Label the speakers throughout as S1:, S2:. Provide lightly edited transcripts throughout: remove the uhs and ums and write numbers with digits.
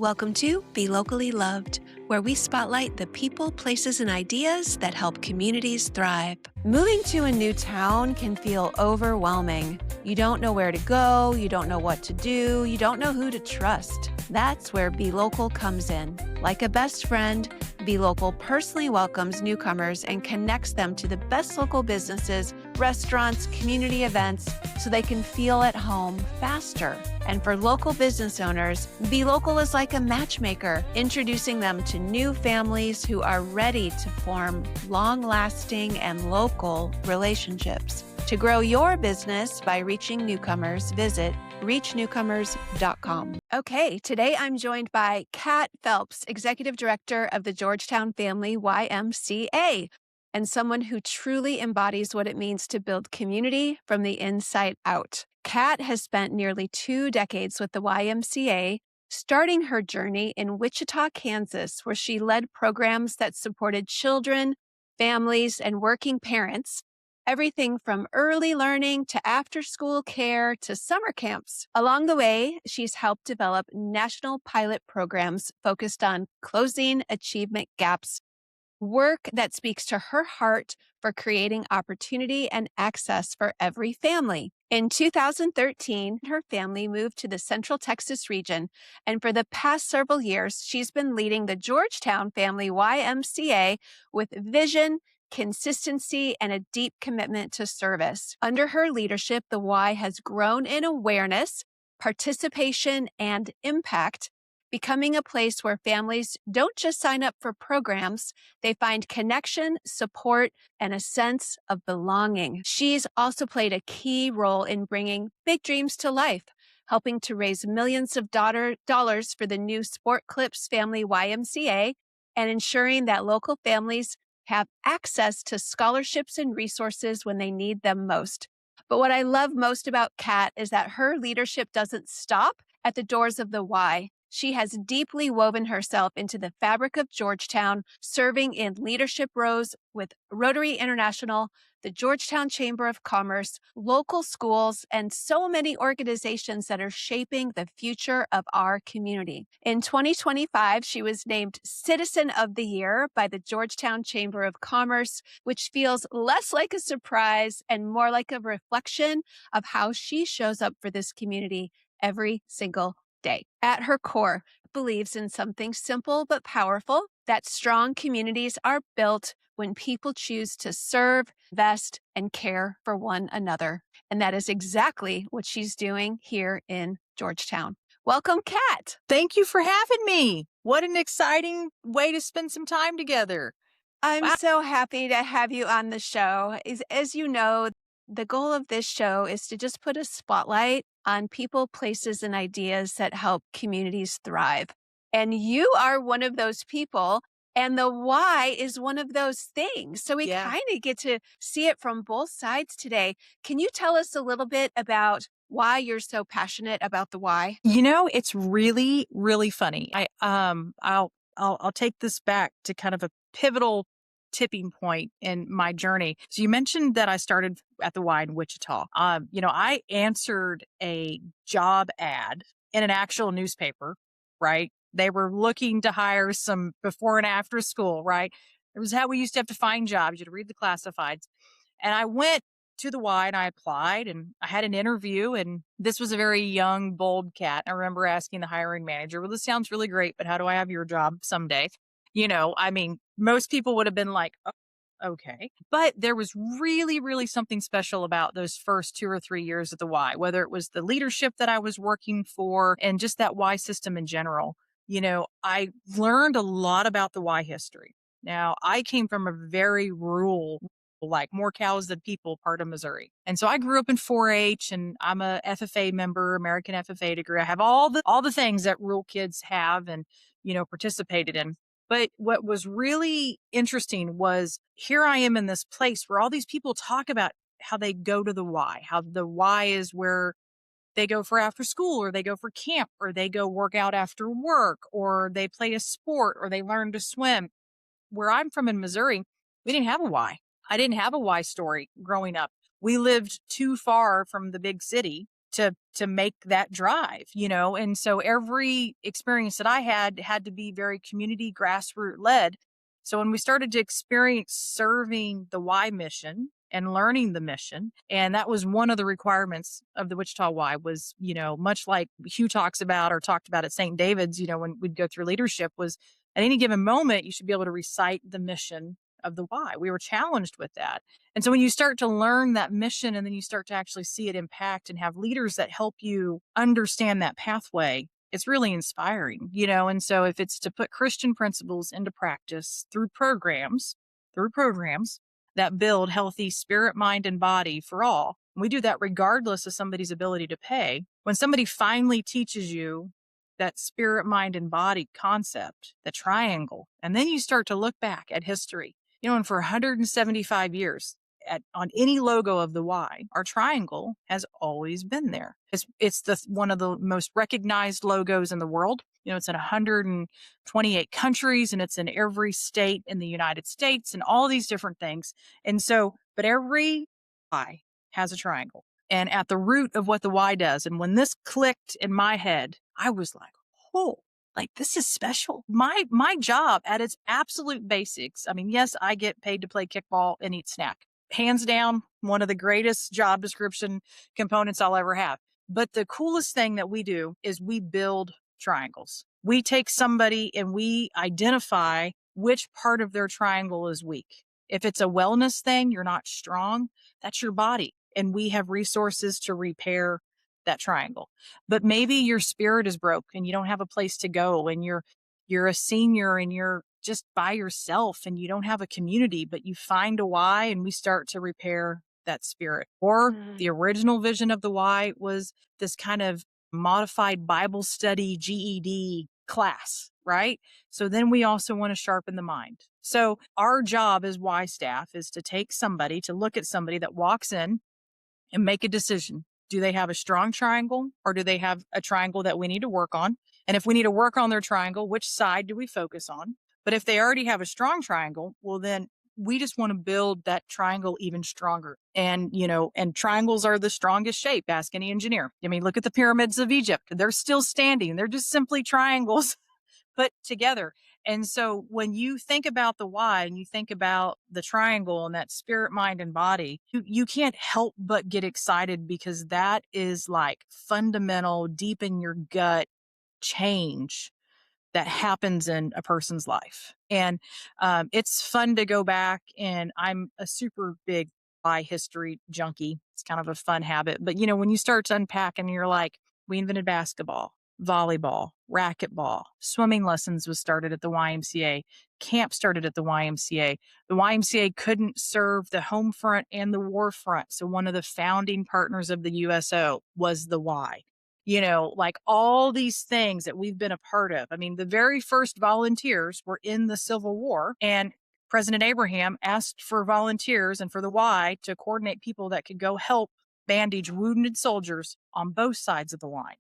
S1: Welcome to Be Locally Loved, where we spotlight the people, places, and ideas that help communities thrive. Moving to a new town can feel overwhelming. You don't know where to go, you don't know what to do, you don't know who to trust. That's where Be Local comes in. Like a best friend, Be Local personally welcomes newcomers and connects them to the best local businesses, restaurants, community events, so they can feel at home faster. And for local business owners, Be Local is like a matchmaker, introducing them to new families who are ready to form long-lasting and local relationships. To grow your business by reaching newcomers, visit reachnewcomers.com. Okay, today I'm joined by Kat Phelps, Executive Director of the Georgetown Family YMCA, and someone who truly embodies what it means to build community from the inside out. Kat has spent nearly 2 decades with the YMCA, starting her journey in Wichita, Kansas, where she led programs that supported children, families, and working parents, everything from early learning to after-school care to summer camps. Along the way, she's helped develop national pilot programs focused on closing achievement gaps, work that speaks to her heart for creating opportunity and access for every family. In 2013, her family moved to the Central Texas region, and for the past several years, she's been leading the Georgetown Family YMCA with vision, consistency, and a deep commitment to service. Under her leadership, the Y has grown in awareness, participation, and impact, becoming a place where families don't just sign up for programs, they find connection, support, and a sense of belonging. She's also played a key role in bringing big dreams to life, helping to raise millions of dollars for the new Sport Clips Family YMCA, and ensuring that local families have access to scholarships and resources when they need them most. But what I love most about Kat is that her leadership doesn't stop at the doors of the Y. She has deeply woven herself into the fabric of Georgetown, serving in leadership roles with Rotary International, the Georgetown Chamber of Commerce, local schools, and so many organizations that are shaping the future of our community. In 2025, she was named Citizen of the Year by the Georgetown Chamber of Commerce, which feels less like a surprise and more like a reflection of how she shows up for this community every single day. At her core, believes in something simple but powerful, that strong communities are built when people choose to serve, invest, and care for one another. And that is exactly what she's doing here in Georgetown. Welcome, Kat.
S2: Thank you for having me. What an exciting way to spend some time together.
S1: I'm
S2: Wow.
S1: so happy to have you on the show. As you know, the goal of this show is to just put a spotlight on people, places, and ideas that help communities thrive. And you are one of those people, and the Y is one of those things. So we
S2: Yeah.
S1: kind of get to see it from both sides today. Can you tell us a little bit about why you're so passionate about the Y?
S2: You know, it's really, really funny. I'll take this back to kind of a pivotal tipping point in my journey. So you mentioned that I started at the Y in Wichita. I answered a job ad in an actual newspaper, right? They were looking to hire some before and after school, right? It was how we used to have to find jobs. You had to read the classifieds. And I went to the Y and I applied and I had an interview, and this was a very young, bold cat. I remember asking the hiring manager, well, this sounds really great, but how do I have your job someday? Most people would have been like, oh, okay. But there was really, really something special about those first 2 or 3 years at the Y, whether it was the leadership that I was working for and just that Y system in general. I learned a lot about the Y history. Now, I came from a very rural, like more cows than people part of Missouri. And so I grew up in 4-H and I'm a FFA member, American FFA degree. I have all the things that rural kids have and, participated in. But what was really interesting was here I am in this place where all these people talk about how they go to the Y, how the Y is where they go for after school or they go for camp or they go work out after work or they play a sport or they learn to swim. Where I'm from in Missouri, we didn't have a Y. I didn't have a Y story growing up. We lived too far from the big city to make that drive, and so every experience that I had to be very community grassroots led. So when we started to experience serving the Y mission and learning the mission, and that was one of the requirements of the Wichita Y was, much like Hugh talks about or talked about at St. David's, when we'd go through leadership was at any given moment, you should be able to recite the mission of the Y. We were challenged with that. And so when you start to learn that mission and then you start to actually see it impact and have leaders that help you understand that pathway, it's really inspiring, And so if it's to put Christian principles into practice through programs that build healthy spirit, mind, and body for all, we do that regardless of somebody's ability to pay. When somebody finally teaches you that spirit, mind, and body concept, the triangle, and then you start to look back at history, and for 175 years, on any logo of the Y, our triangle has always been there. It's one of the most recognized logos in the world. It's in 128 countries and it's in every state in the United States and all these different things. And so, but every Y has a triangle. And at the root of what the Y does, and when this clicked in my head, I was like, oh, like this is special. My job at its absolute basics. I mean, yes, I get paid to play kickball and eat snack. Hands down, one of the greatest job description components I'll ever have. But the coolest thing that we do is we build triangles. We take somebody and we identify which part of their triangle is weak. If it's a wellness thing, you're not strong, that's your body. And we have resources to repair that triangle. But maybe your spirit is broke and you don't have a place to go and you're a senior and you're just by yourself and you don't have a community, but you find a Y and we start to repair that spirit. Or the original vision of the Y was this kind of modified Bible study GED class, right? So then we also want to sharpen the mind. So our job as Y staff is to take somebody, to look at somebody that walks in and make a decision. Do they have a strong triangle or do they have a triangle that we need to work on? And if we need to work on their triangle, which side do we focus on? But if they already have a strong triangle, well, then we just want to build that triangle even stronger. And, and triangles are the strongest shape. Ask any engineer. I mean, look at the pyramids of Egypt. They're still standing. They're just simply triangles put together. And so when you think about the Y and you think about the triangle and that spirit, mind, and body, you can't help but get excited because that is like fundamental, deep in your gut change that happens in a person's life. And it's fun to go back, and I'm a super big Y history junkie. It's kind of a fun habit. But, when you start to unpack and you're like, we invented basketball, volleyball, racquetball, swimming lessons was started at the YMCA, camp started at the YMCA. The YMCA couldn't serve the home front and the war front. So one of the founding partners of the USO was the Y. Like all these things that we've been a part of. I mean, the very first volunteers were in the Civil War, and President Abraham asked for volunteers and for the Y to coordinate people that could go help bandage wounded soldiers on both sides of the line.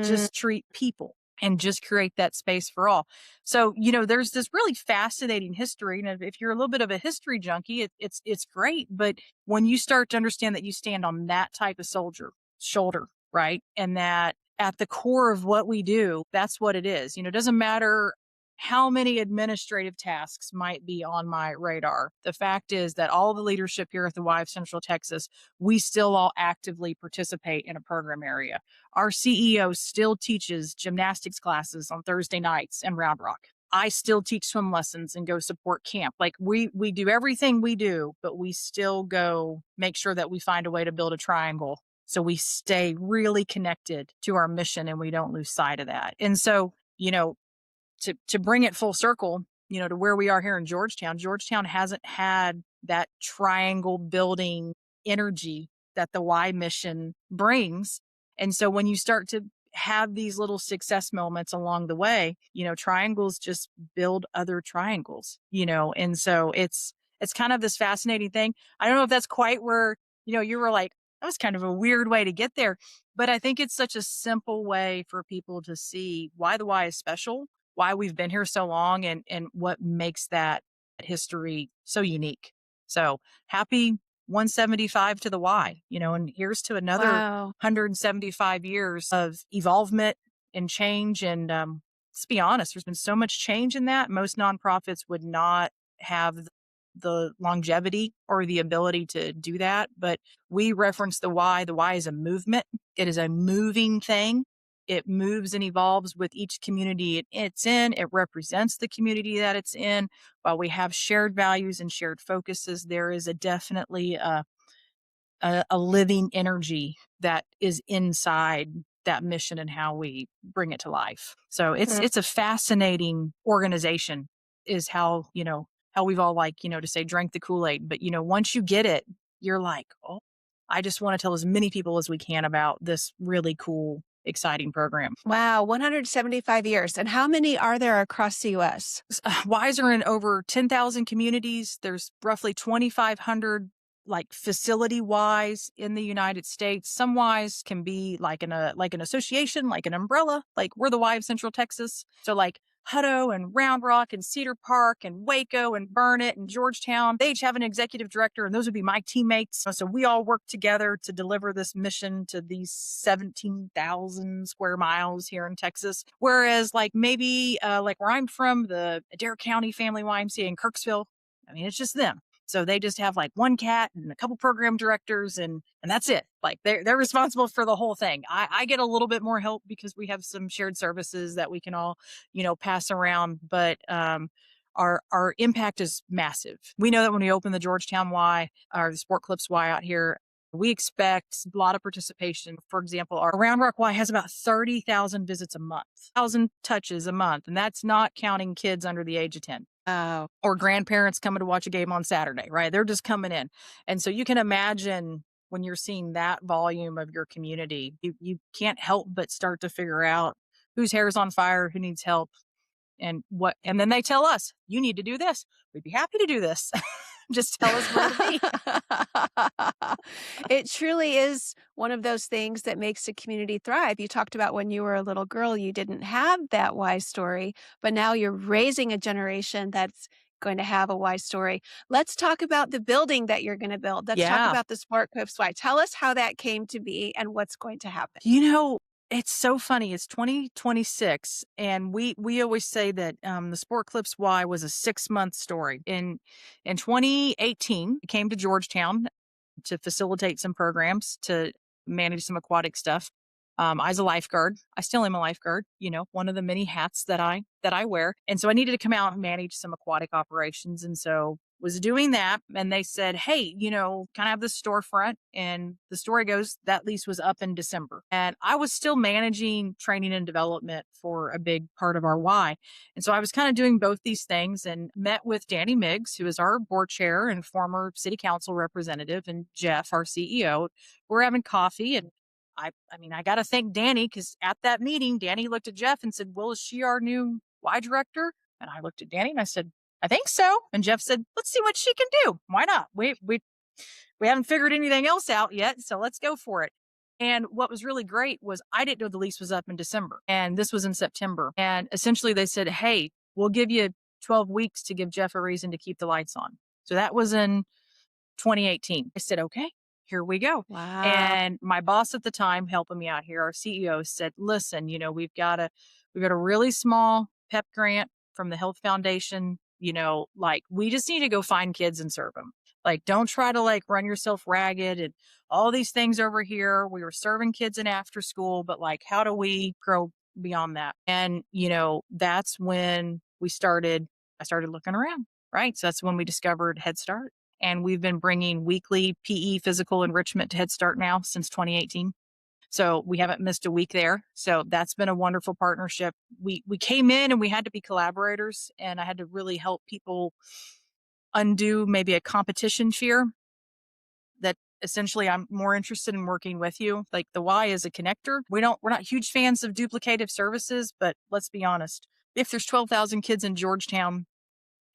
S2: Just treat people and just create that space for all. So, there's this really fascinating history. And if you're a little bit of a history junkie, it's great. But when you start to understand that you stand on that type of shoulder, right? And that at the core of what we do, that's what it is. It doesn't matter how many administrative tasks might be on my radar. The fact is that all the leadership here at the Y of Central Texas, we still all actively participate in a program area. Our CEO still teaches gymnastics classes on Thursday nights in Round Rock. I still teach swim lessons and go support camp. Like we do everything we do, but we still go make sure that we find a way to build a triangle so we stay really connected to our mission and we don't lose sight of that. And so, to bring it full circle, to where we are here in Georgetown, Georgetown hasn't had that triangle building energy that the Y mission brings. And so when you start to have these little success moments along the way, triangles just build other triangles, and so it's kind of this fascinating thing. I don't know if that's quite where, you were like, that was kind of a weird way to get there. But I think it's such a simple way for people to see why the Y is special, why we've been here so long, and what makes that history so unique. So happy 175 to the Y, and here's to another
S1: Wow.
S2: 175 years of evolvement and change. And let's be honest, there's been so much change in that. Most nonprofits would not have the longevity or the ability to do that. But we reference the Y. The Y is a movement. It is a moving thing. It moves and evolves with each community it's in. It represents the community that it's in. While we have shared values and shared focuses, there is definitely a living energy that is inside that mission and how we bring it to life. So it's a fascinating organization, is how we've all, to say, drank the Kool-Aid. But once you get it, you're like, oh, I just want to tell as many people as we can about this really cool, exciting program.
S1: Wow, 175 years. And how many are there across the U.S.?
S2: Wise are in over 10,000 communities. There's roughly 2,500 facility wise in the United States. Some wise can be like an association, like an umbrella, like we're the Y of Central Texas. So like Hutto and Round Rock and Cedar Park and Waco and Burnet and Georgetown, they each have an executive director, and those would be my teammates. So we all work together to deliver this mission to these 17,000 square miles here in Texas. Whereas maybe where I'm from, the Adair County Family YMCA in Kirksville, I mean, it's just them. So they just have one cat and a couple program directors, and that's it. They're responsible for the whole thing. I get a little bit more help because we have some shared services that we can all, pass around. But our impact is massive. We know that when we open the Georgetown Y or the Sport Clips Y out here, we expect a lot of participation. For example, our Round Rock Y has about 30,000 visits a month, 1,000 touches a month. And that's not counting kids under the age of 10. Or grandparents coming to watch a game on Saturday, right? They're just coming in. And so you can imagine when you're seeing that volume of your community, you can't help but start to figure out whose hair is on fire, who needs help, and what. And then they tell us, you need to do this. We'd be happy to do this. Just tell us where to be.
S1: It truly is one of those things that makes a community thrive. You talked about when you were a little girl, you didn't have that Y story, but now you're raising a generation that's going to have a Y story. Let's talk about the building that you're going to build. Let's talk about the Sport Clips Y. Tell us how that came to be and what's going to happen.
S2: It's so funny. It's 2026, and we always say that the Sport Clips Y was a 6-month story. In 2018, it came to Georgetown to facilitate some programs, to manage some aquatic stuff. I was a lifeguard. I still am a lifeguard, one of the many hats that I wear. And so I needed to come out and manage some aquatic operations. And so was doing that. And they said, hey, can I have this storefront? And the story goes, that lease was up in December. And I was still managing training and development for a big part of our Y. And so I was kind of doing both these things, and met with Danny Miggs, who is our board chair and former city council representative, and Jeff, our CEO. We're having coffee, and I got to thank Danny, because at that meeting, Danny looked at Jeff and said, well, is she our new Y director? And I looked at Danny and I said, I think so. And Jeff said, let's see what she can do. Why not? We haven't figured anything else out yet, so let's go for it. And what was really great was I didn't know the lease was up in December, and this was in September. And essentially they said, hey, we'll give you 12 weeks to give Jeff a reason to keep the lights on. So that was in 2018. I said, okay, here we go.
S1: Wow.
S2: And my boss at the time helping me out here, our CEO, said, listen, we've got a really small PEP grant from the Health Foundation. We just need to go find kids and serve them. Don't try to run yourself ragged and all these things over here. We were serving kids in after school, but how do we grow beyond that? And, that's when I started looking around, right? So that's when we discovered Head Start. And we've been bringing weekly PE physical enrichment to Head Start now since 2018. So we haven't missed a week there. So that's been a wonderful partnership. We came in and we had to be collaborators, and I had to really help people undo maybe a competition fear, that essentially I'm more interested in working with you. The Y is a connector. We're not huge fans of duplicative services, but let's be honest. If there's 12,000 kids in Georgetown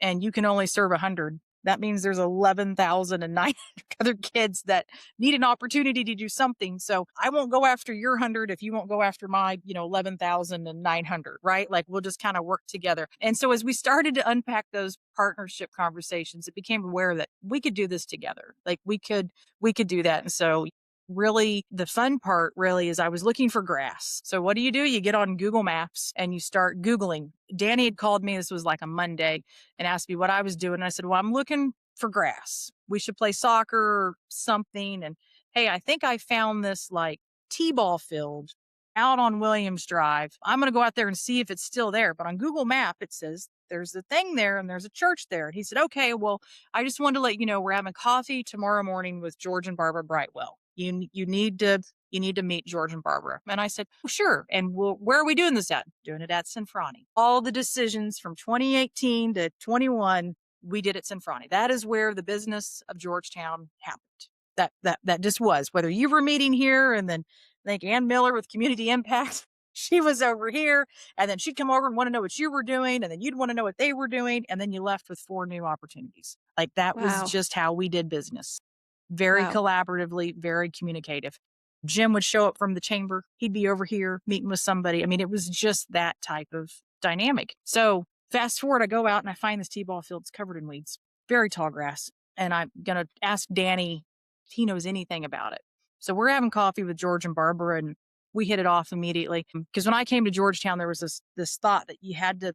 S2: and you can only serve 100, that means there's 11,900 other kids that need an opportunity to do something. So I won't go after your 100 if you won't go after my, 11,900, right? Like we'll just kind of work together. And so as we started to unpack those partnership conversations, it became aware that we could do this together. Like we could do that. And so really the fun part really is I was looking for grass. So what do? You get on Google Maps and you start Googling. Danny had called me. This was like a Monday and asked me what I was doing. And I said, well, I'm looking for grass. We should play soccer or something. And hey, I think I found this like T-ball field out on Williams Drive. I'm going to go out there and see if it's still there. But on Google Map, it says there's a thing there and there's a church there. And he said, okay, well, I just wanted to let you know we're having coffee tomorrow morning with George and Barbara Brightwell. You need to meet George and Barbara. And I said, oh, sure. And where are we doing this at? Doing it at Sinfrani. All the decisions from 2018 to 21, we did at Sinfrani. That is where the business of Georgetown happened. That just was. Whether you were meeting here and then I think Ann Miller with Community Impact, she was over here and then she'd come over and want to know what you were doing. And then you'd want to know what they were doing. And then you left with 4 new opportunities. Like that was just how we did business. Very collaboratively, very communicative. Jim would show up from the chamber. He'd be over here meeting with somebody. I mean, it was just that type of dynamic. So fast forward, I go out and I find this T-ball field. It's covered in weeds, very tall grass. And I'm going to ask Danny if he knows anything about it. So we're having coffee with George and Barbara and we hit it off immediately. Because when I came to Georgetown, there was this thought that you had to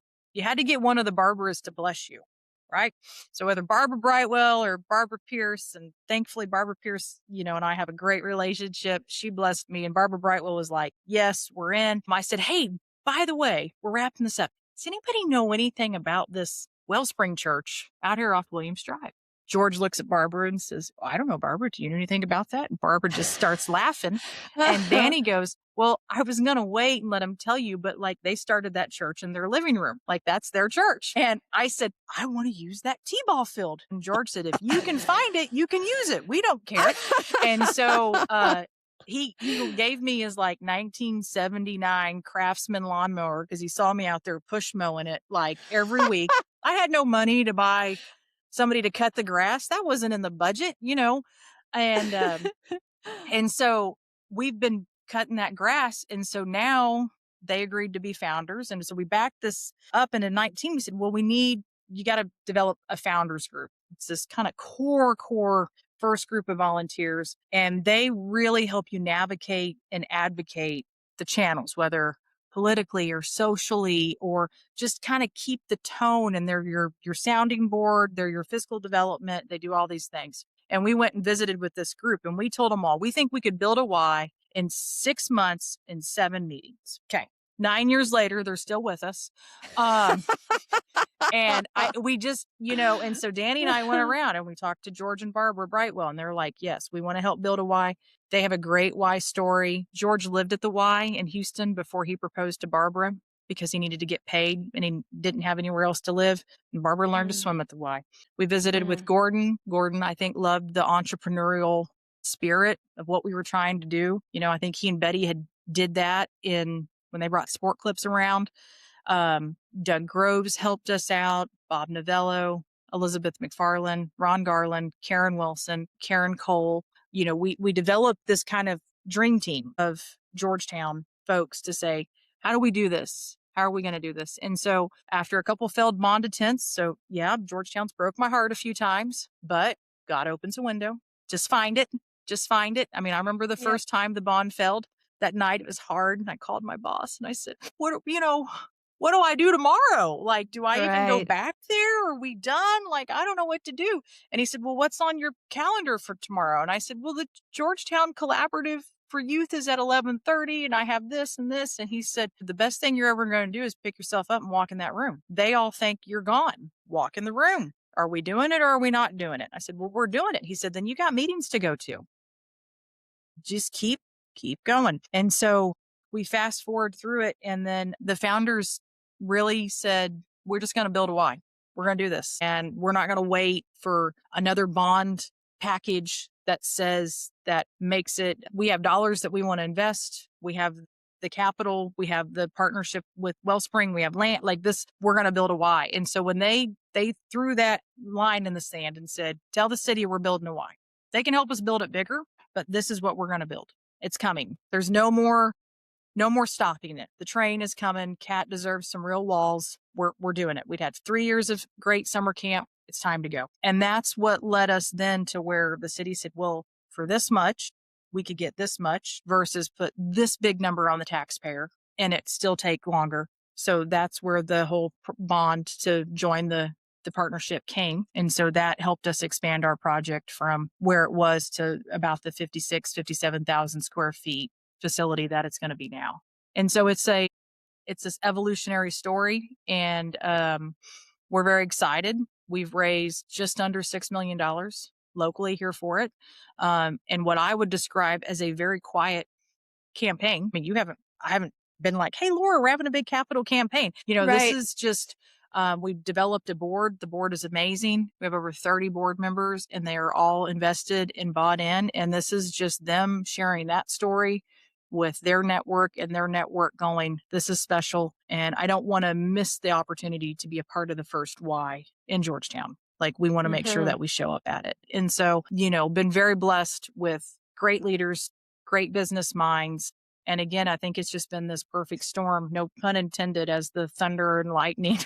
S2: get one of the Barbaras to bless you. Right. So whether Barbara Brightwell or Barbara Pierce, and thankfully Barbara Pierce, and I have a great relationship. She blessed me. And Barbara Brightwell was like, yes, we're in. I said, hey, by the way, we're wrapping this up. Does anybody know anything about this Wellspring Church out here off Williams Drive? George looks at Barbara and says, I don't know, Barbara, do you know anything about that? And Barbara just starts laughing. And Danny goes, well, I was going to wait and let him tell you, but like they started that church in their living room. Like that's their church. And I said, I want to use that T-ball field. And George said, if you can find it, you can use it. We don't care. And so he gave me his like 1979 Craftsman lawnmower because he saw me out there push mowing it like every week. I had no money to buy somebody to cut the grass. That wasn't in the budget, and so we've been cutting that grass. And so now they agreed to be founders. And so we backed this up. And in 19, we said, well, you got to develop a founders group. It's this kind of core first group of volunteers. And they really help you navigate and advocate the channels, whether politically or socially, or just kind of keep the tone. And they're your sounding board. They're your fiscal development. They do all these things. And we went and visited with this group and we told them all, we think we could build a Y in 6 months in 7 meetings. Okay. 9 years later, they're still with us. And we just, and so Danny and I went around and we talked to George and Barbara Brightwell and they're like, yes, we want to help build a Y. They have a great Y story. George lived at the Y in Houston before he proposed to Barbara because he needed to get paid and he didn't have anywhere else to live. And Barbara learned to swim at the Y. We visited with Gordon. Gordon, I think, loved the entrepreneurial spirit of what we were trying to do. I think he and Betty did that when they brought Sport Clips around. Doug Groves helped us out, Bob Novello, Elizabeth McFarland, Ron Garland, Karen Wilson, Karen Cole. We developed this kind of dream team of Georgetown folks to say, how do we do this? How are we going to do this? And so after a couple failed bond attempts, so yeah, Georgetown's broke my heart a few times, but God opens a window. Just find it. I mean, I remember the first time the bond failed. That night it was hard. And I called my boss and I said, what do I do tomorrow? Like, do I even go back there? Are we done? Like, I don't know what to do. And he said, well, what's on your calendar for tomorrow? And I said, well, the Georgetown Collaborative for Youth is at 11:30 and I have this and this. And he said, the best thing you're ever going to do is pick yourself up and walk in that room. They all think you're gone. Walk in the room. Are we doing it or are we not doing it? I said, well, we're doing it. He said, then you got meetings to go to. Just keep going. And so we fast forward through it. And then the founders really said, we're just going to build a Y. We're going to do this. And we're not going to wait for another bond package that says that makes it, we have dollars that we want to invest. We have the capital, we have the partnership with Wellspring, we have land like this, we're going to build a Y. And so when they threw that line in the sand and said, tell the city we're building a Y. They can help us build it bigger, but this is what we're going to build. It's coming. There's no more stopping it. The train is coming. Cat deserves some real walls. We're doing it. We'd had 3 years of great summer camp. It's time to go. And that's what led us then to where the city said, well, for this much, we could get this much versus put this big number on the taxpayer and it still take longer. So that's where the whole bond to join the partnership came. And so that helped us expand our project from where it was to about the 57,000 square feet facility that it's going to be now. And so it's this evolutionary story, and we're very excited. We've raised just under $6 million locally here for it. And what I would describe as a very quiet campaign. I mean, I haven't been like, hey, Laura, we're having a big capital campaign. This
S1: Right.
S2: is just, we've developed a board. The board is amazing. We have over 30 board members and they are all invested and bought in. And this is just them sharing that story with their network and their network going, this is special. And I don't want to miss the opportunity to be a part of the first Y in Georgetown. Like we want to make sure that we show up at it. And so, been very blessed with great leaders, great business minds. And again, I think it's just been this perfect storm, no pun intended, as the thunder and lightning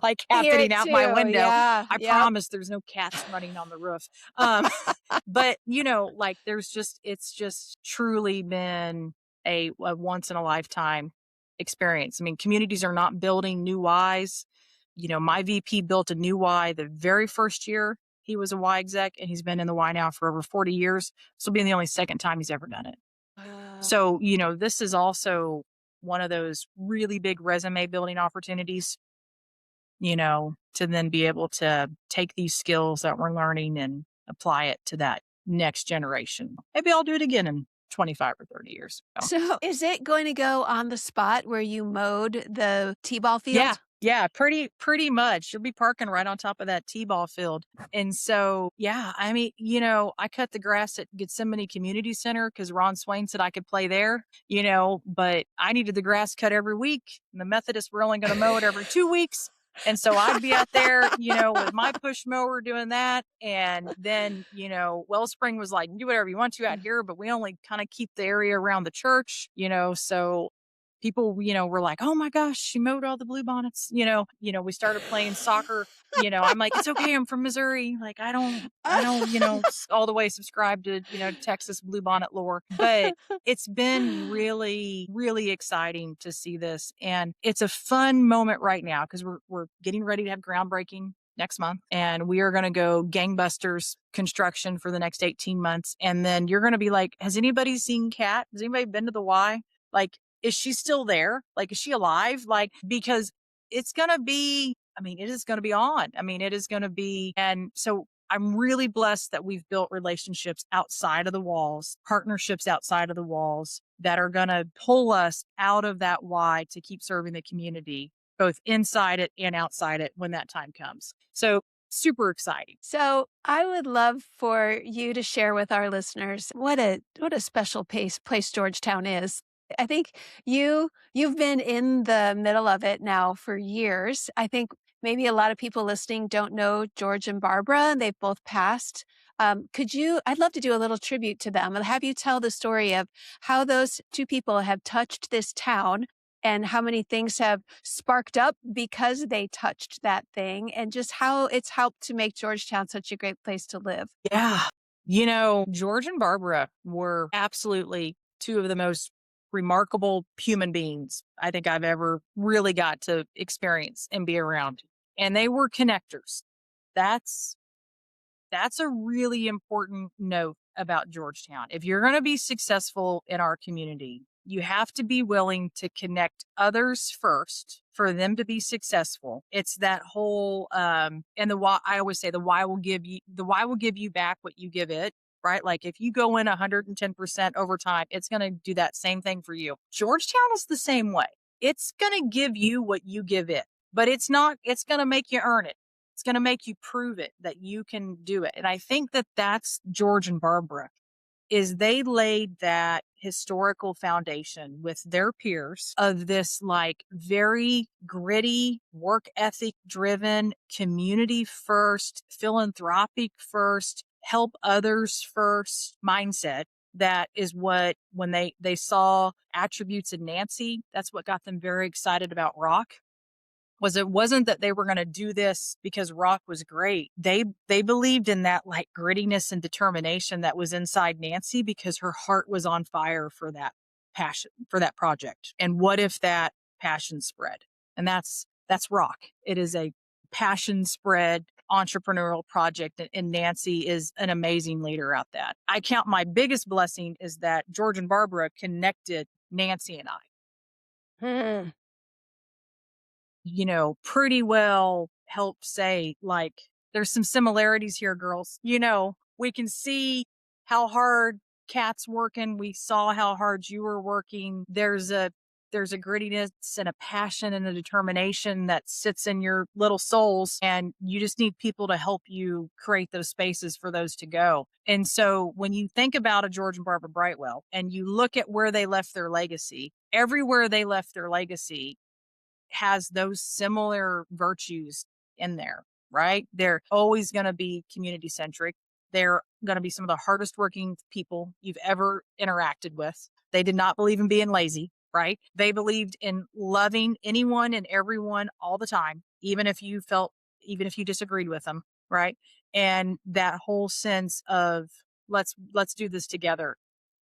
S2: like
S1: Hear
S2: happening
S1: it
S2: out
S1: too.
S2: my window.
S1: Yeah.
S2: I
S1: Yep.
S2: promise there's no cats running on the roof. But like it's just truly been a once in a lifetime experience. I mean, communities are not building new Ys. My VP built a new Y the very first year he was a Y exec, and he's been in the Y now for over 40 years. This will be the only second time he's ever done it.
S1: Wow.
S2: So, this is also one of those really big resume building opportunities, to then be able to take these skills that we're learning and apply it to that next generation. Maybe I'll do it again in 25 or 30 years.
S1: So is it going to go on the spot where you mowed the T-ball field?
S2: Yeah. Yeah, pretty much. You'll be parking right on top of that T-ball field. And so, yeah, I mean, I cut the grass at Gethsemane Community Center because Ron Swain said I could play there, but I needed the grass cut every week. And the Methodists were only going to mow it every 2 weeks. And so I'd be out there, with my push mower doing that. And then, Wellspring was like, do whatever you want to out here, but we only kind of keep the area around the church, so people, were like, oh my gosh, she mowed all the bluebonnets. We started playing soccer. I'm like, it's okay. I'm from Missouri. Like, I don't, all the way subscribe to, Texas bluebonnet lore. But it's been really, really exciting to see this. And it's a fun moment right now because we're getting ready to have groundbreaking next month. And we are going to go gangbusters construction for the next 18 months. And then you're going to be like, has anybody seen Kat? Has anybody been to the Y? Like, is she still there? Like, is she alive? Like, because it's going to be, it is going to be on. It is going to be. And so I'm really blessed that we've built relationships outside of the walls, partnerships outside of the walls that are going to pull us out of that Y to keep serving the community, both inside it and outside it when that time comes. So super exciting.
S1: So I would love for you to share with our listeners what a special place Georgetown is. I think you've been in the middle of it now for years. I think maybe a lot of people listening don't know George and Barbara. They've both passed. I'd love to do a little tribute to them and have you tell the story of how those two people have touched this town and how many things have sparked up because they touched that thing and just how it's helped to make Georgetown such a great place to live.
S2: Yeah. George and Barbara were absolutely two of the most remarkable human beings I think I've ever really got to experience and be around. And they were connectors. That's a really important note about Georgetown. If you're going to be successful in our community, you have to be willing to connect others first for them to be successful. It's that whole and the why. I always say the Y will give you back what you give it. Right? Like if you go in 110% over time, it's going to do that same thing for you. Georgetown is the same way. It's going to give you what you give it, but it's going to make you earn it. It's going to make you prove it that you can do it. And I think that that's George and Barbara is they laid that historical foundation with their peers of this like very gritty, work ethic driven, community first, philanthropic first, help others first mindset. That is what, when they saw attributes in Nancy, that's what got them very excited about Rock. It wasn't that they were going to do this because Rock was great. They believed in that like grittiness and determination that was inside Nancy because her heart was on fire for that passion, for that project. And what if that passion spread? And that's Rock. It is a passion spread entrepreneurial project, and Nancy is an amazing leader at that. I count my biggest blessing is that George and Barbara connected Nancy and I. Pretty well help say, like, there's some similarities here, girls. We can see how hard Kat's working. We saw how hard you were working. There's a grittiness and a passion and a determination that sits in your little souls. And you just need people to help you create those spaces for those to go. And so when you think about a George and Barbara Brightwell and you look at where they left their legacy, everywhere they left their legacy has those similar virtues in there, right? They're always going to be community centric. They're going to be some of the hardest working people you've ever interacted with. They did not believe in being lazy, right? They believed in loving anyone and everyone all the time, even if you disagreed with them, right? And that whole sense of let's do this together.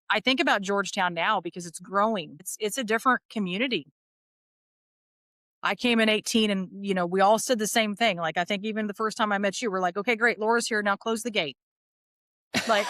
S2: I think about Georgetown now because it's growing. It's a different community. I came in 18 and, we all said the same thing. Like, I think even the first time I met you, we're like, okay, great. Laura's here. Now close the gate. Like,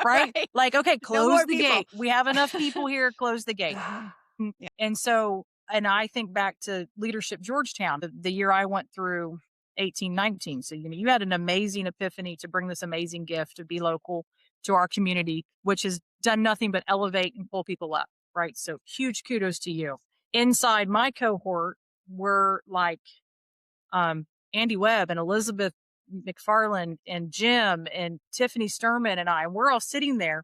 S2: right? Like, okay, close the gate. We have enough people here. Close the gate.
S3: Yeah.
S2: And so, and I think back to Leadership Georgetown, the year I went through 18, 19. So, you had an amazing epiphany to bring this amazing gift to be local to our community, which has done nothing but elevate and pull people up, right? So huge kudos to you. Inside my cohort were like Andy Webb and Elizabeth McFarland and Jim and Tiffany Sturman and I. And we're all sitting there.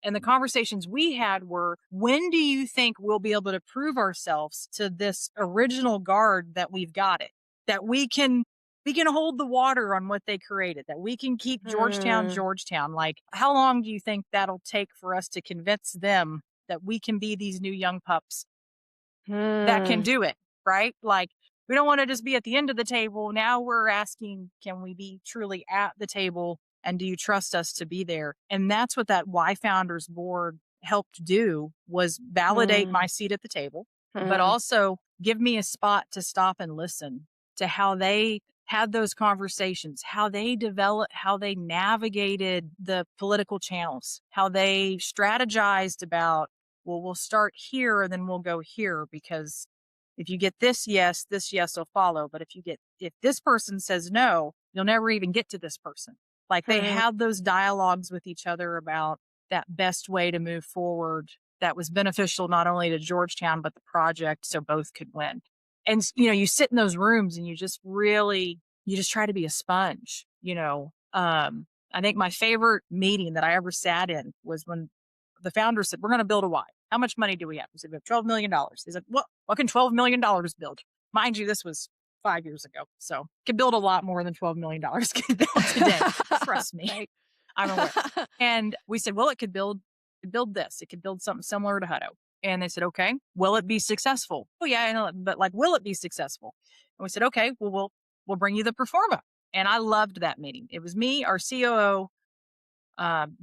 S2: And the conversations we had were, when do you think we'll be able to prove ourselves to this original guard that we've got it? That we can hold the water on what they created, that we can keep Georgetown. Like, how long do you think that'll take for us to convince them that we can be these new young pups that can do it, right? Like, we don't want to just be at the end of the table. Now we're asking, can we be truly at the table? And do you trust us to be there? And that's what that Y Founders Board helped do, was validate my seat at the table, but also give me a spot to stop and listen to how they had those conversations, how they developed, how they navigated the political channels, how they strategized about, well, we'll start here and then we'll go here, because if you get this yes will follow. But if this person says no, you'll never even get to this person. Like, they had those dialogues with each other about that best way to move forward that was beneficial not only to Georgetown, but the project, so both could win. And, you sit in those rooms and you just try to be a sponge, I think my favorite meeting that I ever sat in was when the founder said, we're going to build a Y. How much money do we have? We said, we have $12 million. He said, what can $12 million build? Mind you, this was 5 years ago. So could build a lot more than $12 million can build today. Trust me. Right. I'm aware. And we said, well, it could build this. It could build something similar to Hutto. And they said, okay, will it be successful? Oh yeah, I know, but like, will it be successful? And we said, okay, well, we'll bring you the performa. And I loved that meeting. It was me, our COO,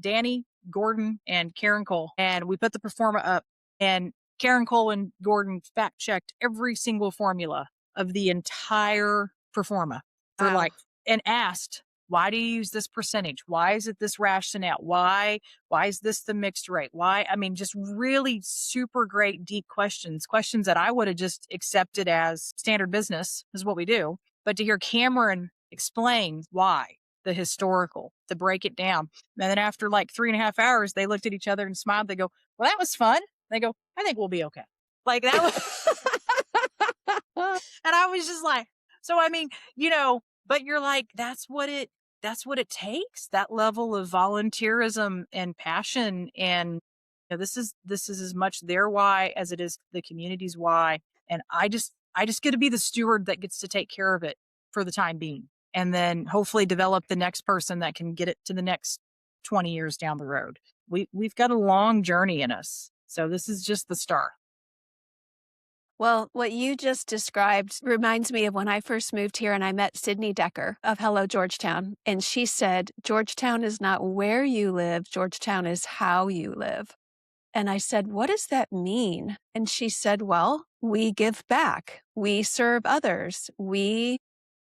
S2: Danny, Gordon, and Karen Cole. And we put the performa up, and Karen Cole and Gordon fact checked every single formula of the entire performa for and asked, why do you use this percentage? Why is it this rationale? Why is this the mixed rate? Just really super great, deep questions that I would have just accepted as standard business is what we do. But to hear Cameron explain why, the historical, to break it down. And then after like 3.5 hours, they looked at each other and smiled. They go, well, that was fun. They go, I think we'll be okay. Like, that was, and I was just like, so, but you're like, that's what it takes, that level of volunteerism and passion. And This is as much their why as it is the community's why. And I just get to be the steward that gets to take care of it for the time being. And then hopefully develop the next person that can get it to the next 20 years down the road. We've got a long journey in us. So this is just the start.
S1: Well, what you just described reminds me of when I first moved here and I met Sydney Decker of Hello Georgetown. And she said, Georgetown is not where you live, Georgetown is how you live. And I said, what does that mean? And she said, well, we give back, we serve others, we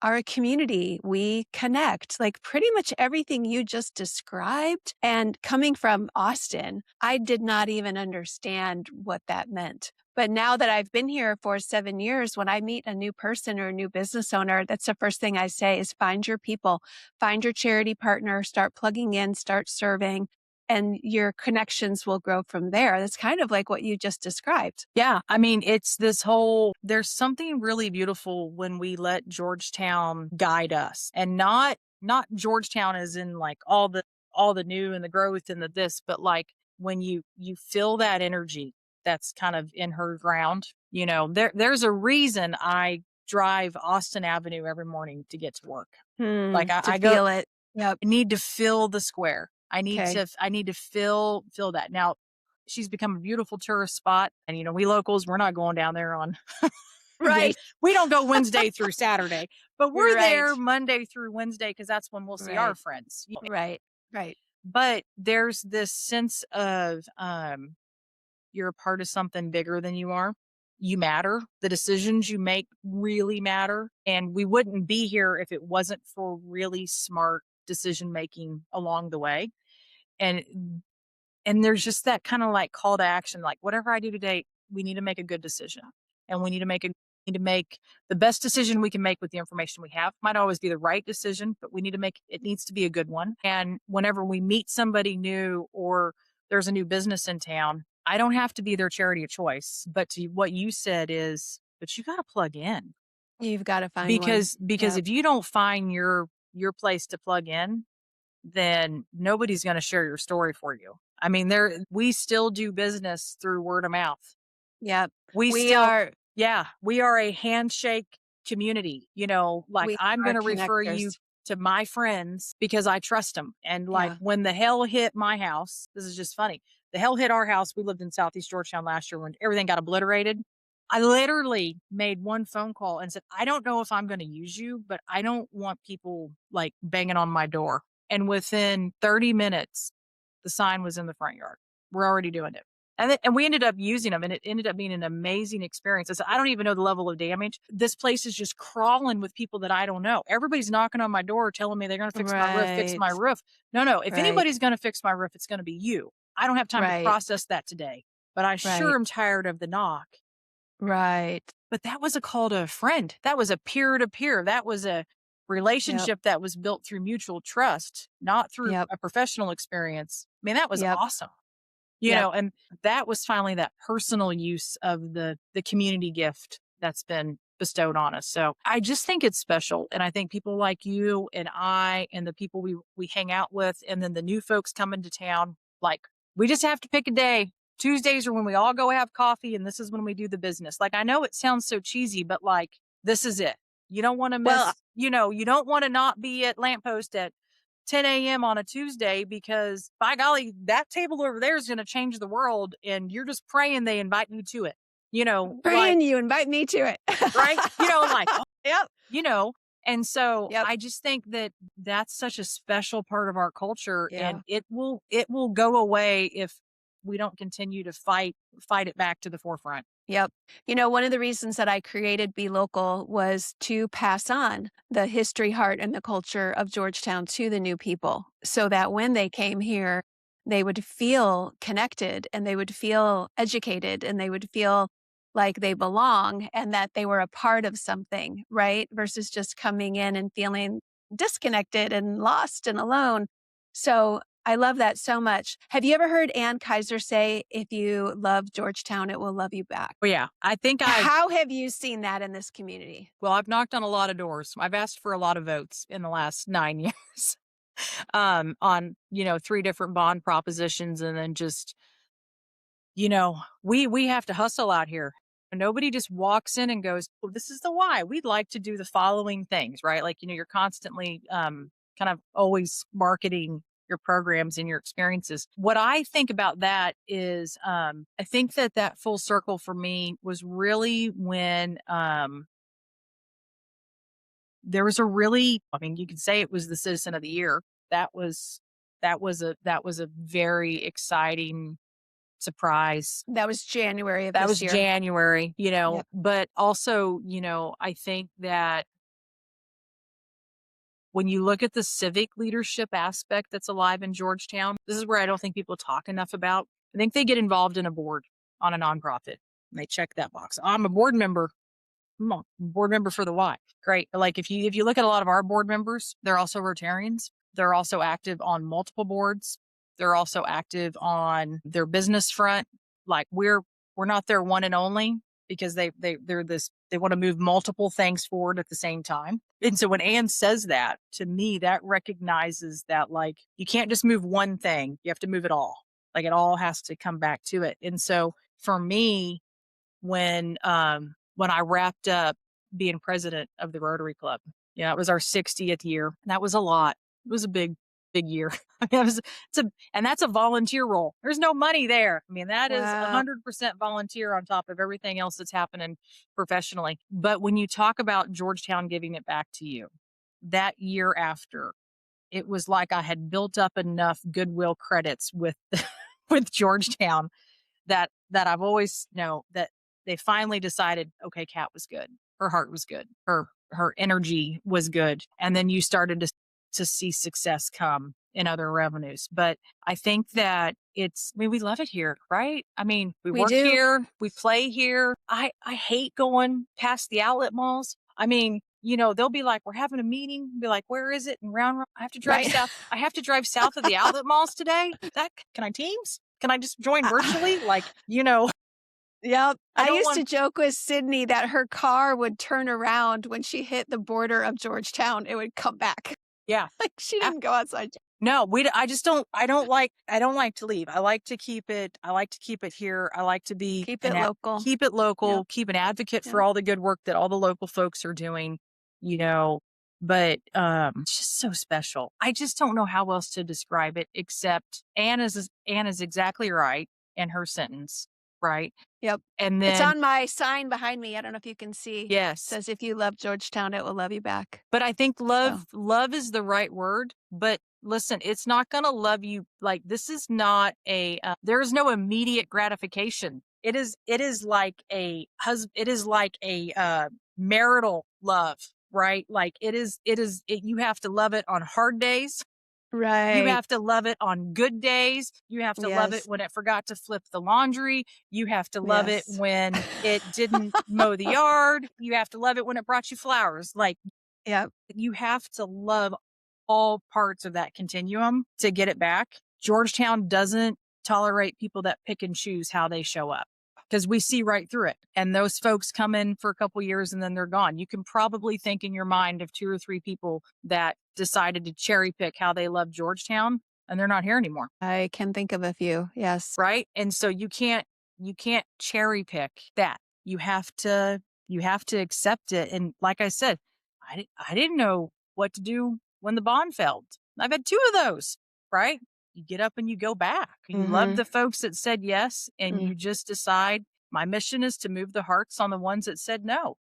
S1: are a community, we connect, like pretty much everything you just described. And coming from Austin, I did not even understand what that meant. But now that I've been here for 7 years, when I meet a new person or a new business owner, that's the first thing I say is find your people, find your charity partner, start plugging in, start serving, and your connections will grow from there. That's kind of like what you just described.
S2: Yeah. I mean, there's something really beautiful when we let Georgetown guide us, and not Georgetown as in like all the new and the growth and the this, but like when you feel that energy that's kind of in her ground, there's a reason I drive Austin Avenue every morning to get to work. Like
S1: To
S2: I go,
S1: feel it. Yep.
S2: I need to fill the square.
S1: Okay.
S2: I need to fill that. Now, she's become a beautiful tourist spot, and we locals, we're not going down there on
S1: Right.
S2: we don't go Wednesday through Saturday, but we're
S1: Right.
S2: there Monday through Wednesday because that's when we'll see our
S1: Right.
S2: friends.
S1: Right. Right.
S2: But there's this sense of you're a part of something bigger than you are. You matter. The decisions you make really matter. And we wouldn't be here if it wasn't for really smart decision making along the way. And there's just that kind of like call to action, like whatever I do today, we need to make a good decision. And we need to make the best decision we can make with the information we have. Might always be the right decision, but it needs to be a good one. And whenever we meet somebody new or there's a new business in town, I don't have to be their charity of choice. But to what you said is, but you got to plug in
S1: You've got to find one.
S2: because
S1: Yep.
S2: if you don't find your place to plug in, then nobody's going to share your story for you. I mean, we still do business through word of mouth.
S1: Yep.
S2: We
S1: We
S2: still,
S1: are
S2: yeah, we are a handshake community. Like
S1: we
S2: I'm
S1: are
S2: going to refer you
S1: connectors.
S2: to my friends because I trust them. And like
S1: Yeah.
S2: when the hell hit my house, this is just funny. The hell hit our house. We lived in Southeast Georgetown last year when everything got obliterated. I literally made one phone call and said, I don't know if I'm going to use you, but I don't want people like banging on my door. And within 30 minutes, the sign was in the front yard. We're already doing it. And we ended up using them, and it ended up being an amazing experience. I said, I don't even know the level of damage. This place is just crawling with people that I don't know. Everybody's knocking on my door telling me they're going to fix my
S1: Right.
S2: roof. No. If
S1: Right.
S2: anybody's going to fix my roof, it's going to be you. I don't have time to
S1: Right.
S2: process that today, but I sure
S1: Right.
S2: am tired of the knock.
S1: Right.
S2: But that was a call to a friend. That was a peer to peer. That was a
S1: Yep.
S2: relationship that was built through mutual trust, not through
S1: Yep.
S2: a professional experience. I mean, that was
S1: Yep.
S2: awesome.
S1: Yep.
S2: And that was finally that personal use of the community gift that's been bestowed on us. So I just think it's special. And I think people like you and I and the people we hang out with, and then the new folks coming to town, like we just have to pick a day. Tuesdays are when we all go have coffee, and this is when we do the business. Like I know it sounds so cheesy, but like this is it. You don't want to
S1: Well,
S2: miss, you don't want to not be at lamppost at 10 a.m. on a Tuesday because by golly, that table over there is going to change the world. And you're just praying they invite you to it, like,
S1: praying you invite me to it.
S2: right. Like,
S1: Yep.
S2: you know, and so
S1: Yep.
S2: I just think that that's such a special part of our culture,
S1: Yeah.
S2: and it will go away if we don't continue to fight it back to the forefront.
S1: Yep. One of the reasons that I created Be Local was to pass on the history, heart, and the culture of Georgetown to the new people so that when they came here, they would feel connected and they would feel educated and they would feel like they belong and that they were a part of something, right? Versus just coming in and feeling disconnected and lost and alone. So I love that so much. Have you ever heard Ann Kaiser say, if you love Georgetown, it will love you back?
S2: But yeah, I think
S1: How have you seen that in this community?
S2: I've knocked on a lot of doors. I've asked for a lot of votes in the last 9 years. On 3 different bond propositions, and then just we have to hustle out here. Nobody just walks in and goes, "Oh, this is the why. We'd like to do the following things," right? Like, you're constantly kind of always marketing your programs and your experiences. What I think about that is, I think that full circle for me was really when there was a really, I mean, you could say it was the Citizen of the Year. That was that was a very exciting surprise.
S1: That was January of
S2: That
S1: this
S2: was
S1: year.
S2: January,
S1: Yep.
S2: but also, I think that when you look at the civic leadership aspect that's alive in Georgetown, this is where I don't think people talk enough about. I think they get involved in a board on a nonprofit and they check that box. I'm a board member. I'm a board member for the Y. Great. Like, if you look at a lot of our board members, they're also Rotarians. They're also active on multiple boards. They're also active on their business front. Like, we're not their one and only, because they want to move multiple things forward at the same time. And so when Anne says that, to me, that recognizes that, like, you can't just move one thing. You have to move it all. Like, it all has to come back to it. And so for me, when I wrapped up being president of the Rotary Club, it was our 60th year. That was a lot. It was a big year. I mean, and that's a volunteer role. There's no money there. I mean, that is
S1: Wow.
S2: 100% volunteer on top of everything else that's happening professionally. But when you talk about Georgetown giving it back to you, that year after, it was like I had built up enough goodwill credits with with Georgetown that I've always that they finally decided, okay, Kat was good. Her heart was good. Her energy was good. And then you started to see success come in other revenues. But I think that I mean, we love it here, right? I mean, we
S1: We
S2: work
S1: do.
S2: here, we play here. I hate going past the outlet malls. I mean, they'll be like, we're having a meeting. Be like, where is it? And round, I have to drive
S1: Right.
S2: south. I have to drive south of the outlet malls today. Can I Teams? Can I just join virtually? Like,
S1: Yep.
S2: I
S1: I
S2: don't
S1: used to
S2: want,
S1: joke with Sydney that her car would turn around when she hit the border of Georgetown. It would come back.
S2: yeah.
S1: Like, she
S2: a-
S1: didn't go outside.
S2: No, I don't like to leave. I like to keep it here. I like to be
S1: Keep it local.
S2: keep it local,
S1: Yep.
S2: keep an advocate for
S1: Yep.
S2: all the good work that all the local folks are doing, but it's just so special. I just don't know how else to describe it, except Anne is exactly right in her sentence, right?
S1: Yep.
S2: And
S1: It's
S2: then,
S1: on my sign behind me. I don't know if you can see. It
S2: yes,
S1: says, if you love Georgetown, it will love you back.
S2: but I think
S1: So,
S2: love is the right word. But listen, it's not going to love you. Like, this is not there is no immediate gratification. It is like a marital love, right? Like, you have to love it on hard days. You
S1: right.
S2: have to love it on good days. You have to love it
S1: Yes.
S2: when it forgot to flip the laundry. You have to love it
S1: Yes.
S2: when it didn't mow the yard. You have to love it when it brought you flowers. Like,
S1: Yep.
S2: you have to love all parts of that continuum to get it back. Georgetown doesn't tolerate people that pick and choose how they show up, because we see right through it. And those folks come in for a couple years and then they're gone. You can probably think in your mind of 2 or 3 people that decided to cherry pick how they love Georgetown, and they're not here anymore.
S1: I can think of a few. Yes.
S2: Right. And so you can't cherry pick that. You have to accept it. And like I said, I didn't know what to do when the bond failed. I've had 2 of those, right? You get up and you go back. You love
S1: Mm-hmm.
S2: the folks that said yes, and
S1: Mm.
S2: you just decide, my mission is to move the hearts on the ones that said no.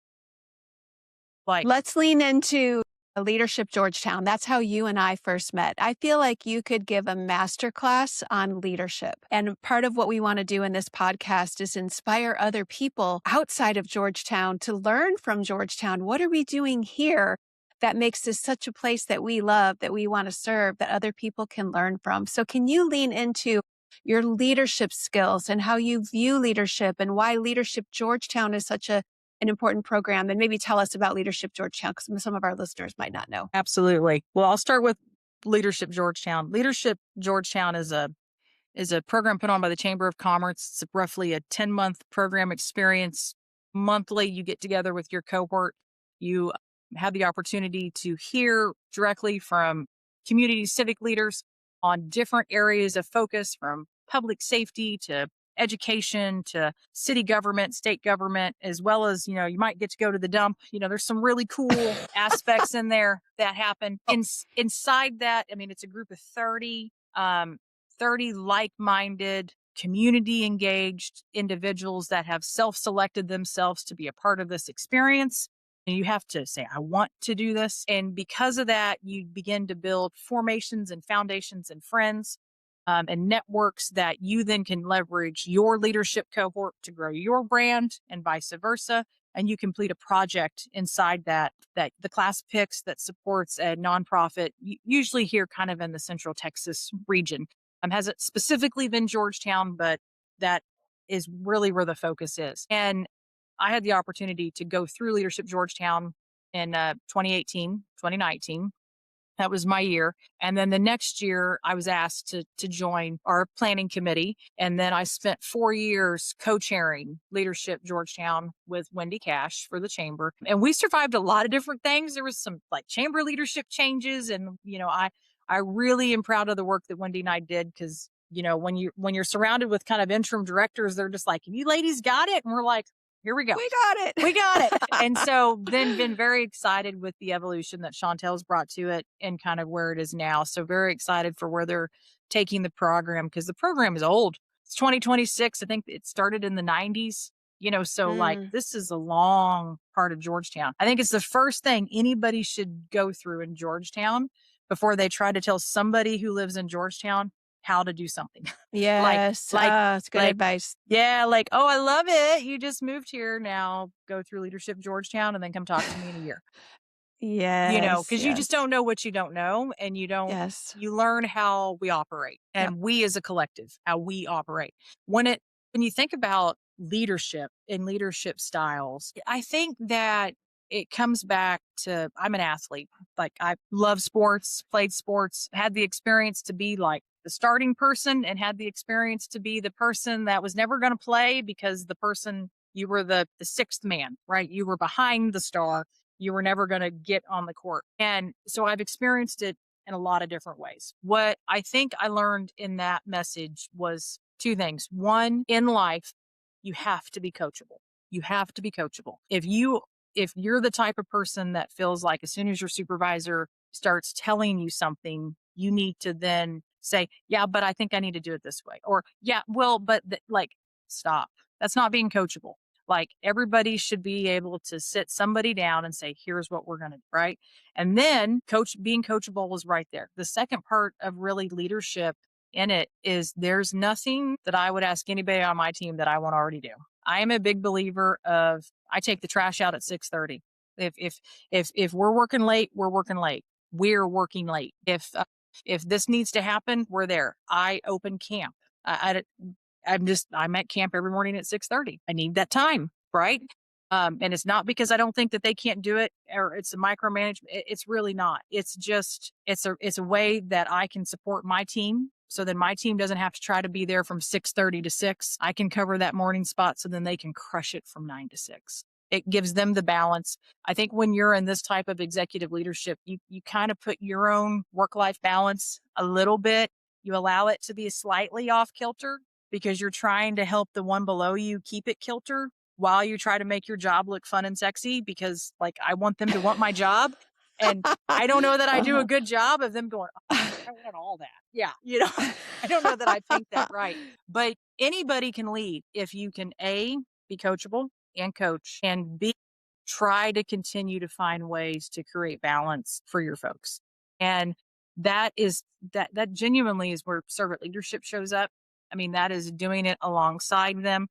S2: Like,
S1: Let's lean into Leadership Georgetown. That's how you and I first met. I feel like you could give a masterclass on leadership. And part of what we want to do in this podcast is inspire other people outside of Georgetown to learn from Georgetown. What are we doing here that makes this such a place that we love, that we want to serve, that other people can learn from? So can you lean into your leadership skills and how you view leadership and why Leadership Georgetown is such an important program, and maybe tell us about Leadership Georgetown, because some of our listeners might not know.
S2: absolutely. Well, I'll start with Leadership Georgetown. Leadership Georgetown is a program put on by the Chamber of Commerce. It's roughly a 10-month program experience. Monthly, you get together with your cohort. You have the opportunity to hear directly from community civic leaders on different areas of focus, from public safety to education to city government, state government, as well as, you might get to go to the dump. There's some really cool aspects in there that happen. Inside that, I mean, it's a group of 30 like-minded, community engaged individuals that have self-selected themselves to be a part of this experience. And you have to say, I want to do this. And because of that, you begin to build formations and foundations and friends and networks that you then can leverage your leadership cohort to grow your brand and vice versa. And you complete a project inside that the class picks that supports a nonprofit, usually here kind of in the Central Texas region. Hasn't specifically been Georgetown, but that is really where the focus is. And I had the opportunity to go through Leadership Georgetown in 2018, 2019. That was my year. And then the next year, I was asked to join our planning committee. And then I spent 4 years co-chairing Leadership Georgetown with Wendy Cash for the chamber. And we survived a lot of different things. There was some like chamber leadership changes. And, I really am proud of the work that Wendy and I did because, when you're surrounded with kind of interim directors, they're just like, you ladies got it. And we're like, here we go.
S1: We got it.
S2: We got it. And so then been very excited with the evolution that Chantel's brought to it and kind of where it is now. So very excited for where they're taking the program because the program is old. It's 2026. I think it started in the 90s, so like this is a long part of Georgetown. I think it's the first thing anybody should go through in Georgetown before they try to tell somebody who lives in Georgetown how to do something.
S1: Yes. It's good advice.
S2: Yeah. Like, oh, I love it. You just moved here. Now go through Leadership Georgetown and then come talk to me in a year.
S1: Yes.
S2: Because you just don't know what you don't know. And you learn how we operate and we as a collective, how we operate. When you think about leadership and leadership styles, I think that it comes back to, I'm an athlete. Like I love sports, played sports, had the experience to be like the starting person and had the experience to be the person that was never going to play because you were the sixth man, right? You were behind the star. You were never going to get on the court. And so I've experienced it in a lot of different ways. What I think I learned in that message was two things. One, in life, you have to be coachable. You have to be coachable. If you're the type of person that feels like as soon as your supervisor starts telling you something, you need to then say, yeah, but I think I need to do it this way. Or, yeah, well, but stop. That's not being coachable. Like everybody should be able to sit somebody down and say, here's what we're going to do, right? And then being coachable is right there. The second part of really leadership in it is there's nothing that I would ask anybody on my team that I won't already do. I am a big believer of I take the trash out at 6:30. If we're working late, we're working late. We're working late. If this needs to happen, we're there. I open camp. I'm at camp every morning at 6:30. I need that time, right? And it's not because I don't think that they can't do it or it's a micromanagement. It's really not. It's just it's a way that I can support my team. So then my team doesn't have to try to be there from 6:30 to 6. I can cover that morning spot so then they can crush it from 9 to 6. It gives them the balance. I think when you're in this type of executive leadership, you kind of put your own work-life balance a little bit. You allow it to be slightly off kilter because you're trying to help the one below you keep it kilter while you try to make your job look fun and sexy because like I want them to want my job. And I don't know that I do a good job of them going, oh, I want all that. Yeah. I don't know that I think that right. But anybody can lead if you can A, be coachable and coach and B, try to continue to find ways to create balance for your folks. And that genuinely is where servant leadership shows up. I mean, that is doing it alongside them.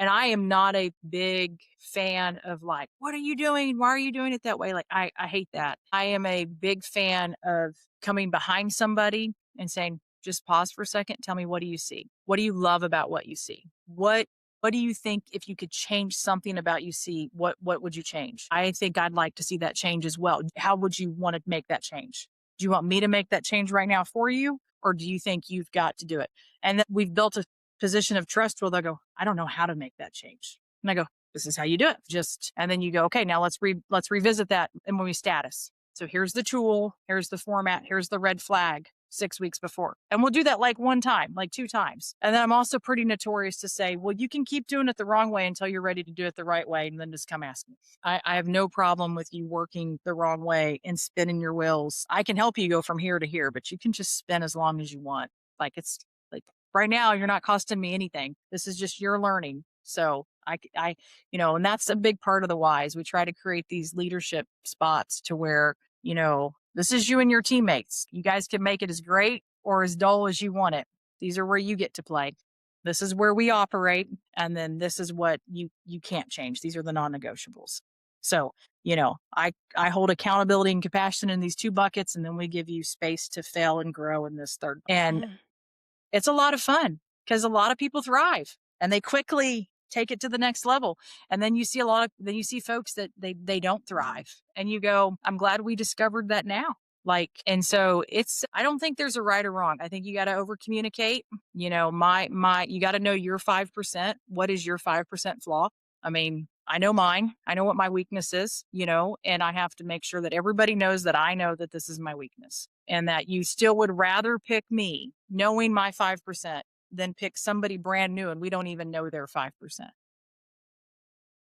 S2: And I am not a big fan of like, what are you doing? Why are you doing it that way? Like, I hate that. I am a big fan of coming behind somebody and saying, just pause for a second. Tell me, what do you see? What do you love about what you see? What do you think if you could change something about you see, what would you change? I think I'd like to see that change as well. How would you want to make that change? Do you want me to make that change right now for you? Or do you think you've got to do it? And we've built a position of trust where they'll go, I don't know how to make that change. And I go, this is how you do it. And then you go, okay, now let's revisit that and when we status. So here's the tool, here's the format, here's the red flag. 6 weeks before. And we'll do that like one time, like 2 times. And then I'm also pretty notorious to say, well, you can keep doing it the wrong way until you're ready to do it the right way. And then just come ask me. I have no problem with you working the wrong way and spinning your wheels. I can help you go from here to here, but you can just spin as long as you want. Like it's like right now, you're not costing me anything. This is just your learning. So and that's a big part of the whys. We try to create these leadership spots to where, this is you and your teammates. You guys can make it as great or as dull as you want it. These are where you get to play. This is where we operate. And then this is what you can't change. These are the non-negotiables. So, I hold accountability and compassion in these 2 buckets, and then we give you space to fail and grow in this third. And it's a lot of fun because a lot of people thrive and they quickly take it to the next level. And then you see folks that they don't thrive and you go, I'm glad we discovered that now. And so I don't think there's a right or wrong. I think you got to over communicate, you got to know your 5%. What is your 5% flaw? I mean, I know mine. I know what my weakness is, and I have to make sure that everybody knows that I know that this is my weakness and that you still would rather pick me knowing my 5% than pick somebody brand new and we don't even know their 5%.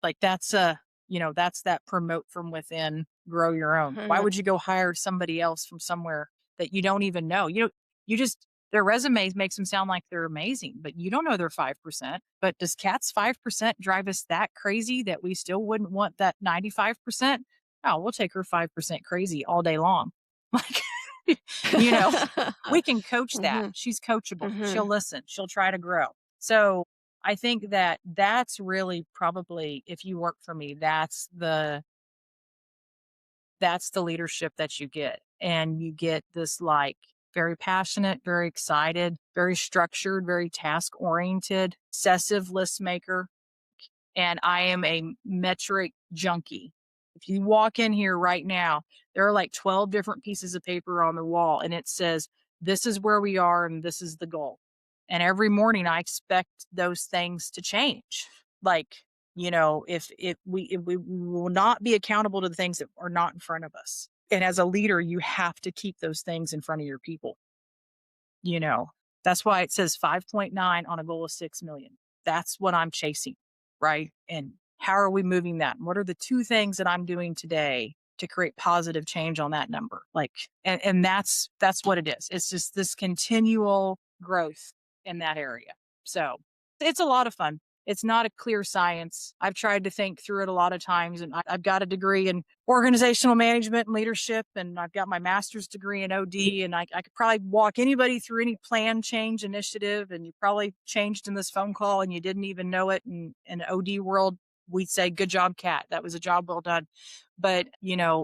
S2: That's that promote from within, grow your own. Why would you go hire somebody else from somewhere that you don't even know? Their resumes makes them sound like they're amazing, but you don't know their 5%. But does Kat's 5% drive us that crazy that we still wouldn't want that 95%? Oh, we'll take her 5% crazy all day long. We can coach that. She's coachable. She'll listen. She'll try to grow. So I think that's really probably, if you work for me, that's the leadership that you get. And you get this very passionate, very excited, very structured, very task oriented, obsessive list maker. And I am a metric junkie. If you walk in here right now, there are 12 different pieces of paper on the wall and it says, this is where we are and this is the goal. And every morning I expect those things to change. If we will not be accountable to the things that are not in front of us. And as a leader, you have to keep those things in front of your people. That's why it says 5.9 on a goal of 6 million. That's what I'm chasing. Right. And how are we moving that? And what are the 2 things that I'm doing today to create positive change on that number? And that's what it is. It's just this continual growth in that area. So it's a lot of fun. It's not a clear science. I've tried to think through it a lot of times, and I've got a degree in organizational management and leadership, and I've got my master's degree in OD, and I could probably walk anybody through any plan change initiative, and you probably changed in this phone call and you didn't even know it. And in OD world, we'd say, good job, Kat. That was a job well done. But,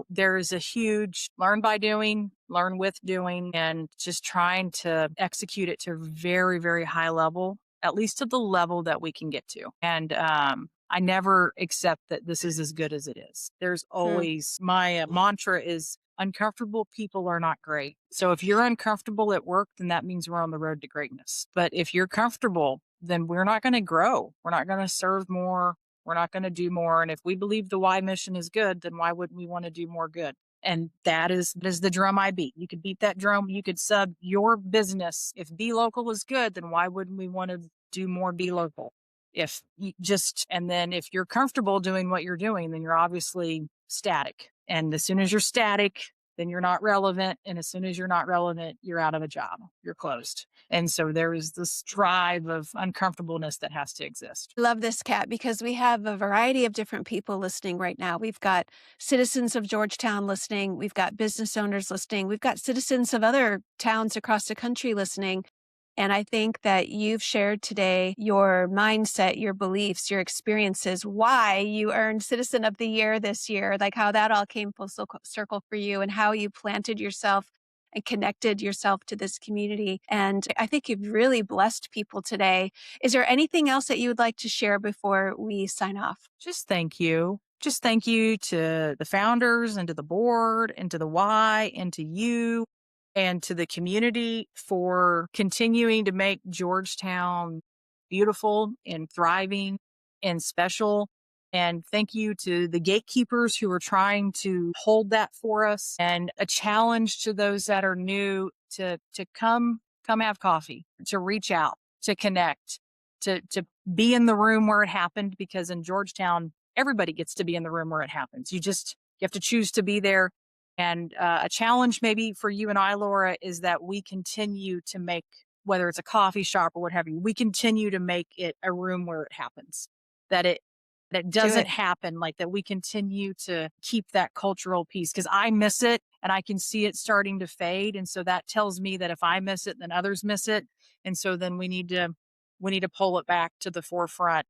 S2: there is a huge learn by doing, learn with doing, and just trying to execute it to a very, very high level, at least to the level that we can get to. And I never accept that this is as good as it is. There's always, my mantra is uncomfortable people are not great. So if you're uncomfortable at work, then that means we're on the road to greatness. But if you're comfortable, then we're not going to grow. We're not going to serve more. We're not going to do more. And if we believe the why mission is good, then why wouldn't we want to do more good? And that is the drum I beat. You could beat that drum. You could sub your business. If Be Local is good, then why wouldn't we want to do more Be Local? And then if you're comfortable doing what you're doing, then you're obviously static. And as soon as you're static, then you're not relevant. And as soon as you're not relevant, you're out of a job. You're closed. And so there is this drive of uncomfortableness that has to exist.
S1: I love this, Kat, because we have a variety of different people listening right now. We've got citizens of Georgetown listening. We've got business owners listening. We've got citizens of other towns across the country listening. And I think that you've shared today your mindset, your beliefs, your experiences, why you earned Citizen of the Year this year, how that all came full circle for you and how you planted yourself and connected yourself to this community. And I think you've really blessed people today. Is there anything else that you would like to share before we sign off?
S2: Just thank you. Just thank you to the founders and to the board and to the Y and to you and to the community for continuing to make Georgetown beautiful and thriving and special And thank you to the gatekeepers who are trying to hold that for us, and a challenge to those that are new to come have coffee, to reach out, to connect, to be in the room where it happened, because in Georgetown, everybody gets to be in the room where it happens. You have to choose to be there. And a challenge maybe for you and I, Laura, is that we continue to make, whether it's a coffee shop or what have you, we continue to make it a room where it happens, that it doesn't happen, like that we continue to keep that cultural piece, because I miss it and I can see it starting to fade. And so that tells me that if I miss it, then others miss it. And so then we need to pull it back to the forefront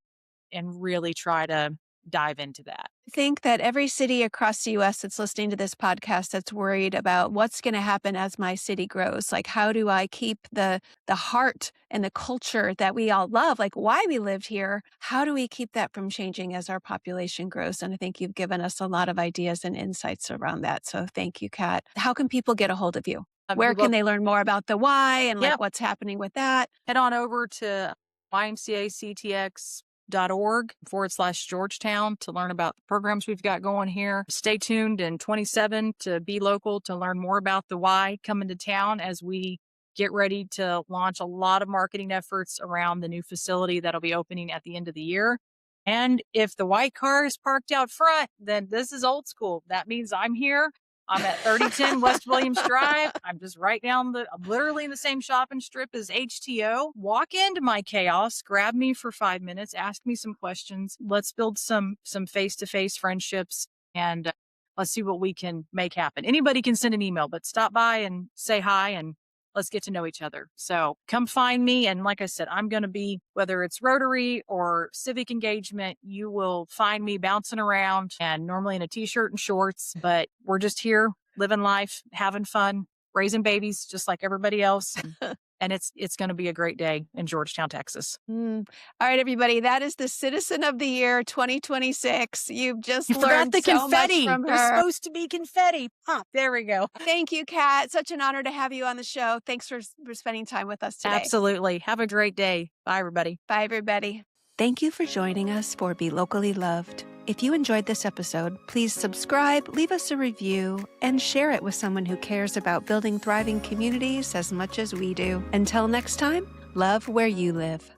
S2: and really try to dive into that.
S1: I think that every city across the U.S. that's listening to this podcast that's worried about what's going to happen as my city grows. Like, how do I keep the heart and the culture that we all love, like why we lived here? How do we keep that from changing as our population grows? And I think you've given us a lot of ideas and insights around that. So thank you, Kat. How can people get a hold of you? Where can they learn more about the why and like what's happening with that?
S2: Head on over to YMCACTX.org/Georgetown to learn about the programs we've got going here. Stay tuned in 27 to Be Local to learn more about the why coming to town as we get ready to launch a lot of marketing efforts around the new facility that'll be opening at the end of the year. And if the white car is parked out front, then this is old school. That means I'm here. I'm at 3010 West Williams Drive. I'm just right down I'm literally in the same shopping strip as HTO. Walk into my chaos, grab me for 5 minutes, ask me some questions. Let's build some face-to-face friendships, and let's see what we can make happen. Anybody can send an email, but stop by and say hi, and let's get to know each other. So come find me. And like I said, I'm going to be, whether it's Rotary or civic engagement, you will find me bouncing around, and normally in a t-shirt and shorts, but we're just here living life, having fun, raising babies, just like everybody else. And it's going to be a great day in Georgetown, Texas.
S1: All right, everybody. That is the Citizen of the Year 2026. You've just
S2: forgot
S1: learned
S2: the
S1: so
S2: confetti.
S1: much from her.
S2: There's supposed to be confetti. Pop. There we go.
S1: Thank you, Kat. Such an honor to have you on the show. Thanks for spending time with us today.
S2: Absolutely. Have a great day. Bye, everybody.
S1: Bye, everybody. Thank you for joining us for Be Locally Loved. If you enjoyed this episode, please subscribe, leave us a review, and share it with someone who cares about building thriving communities as much as we do. Until next time, love where you live.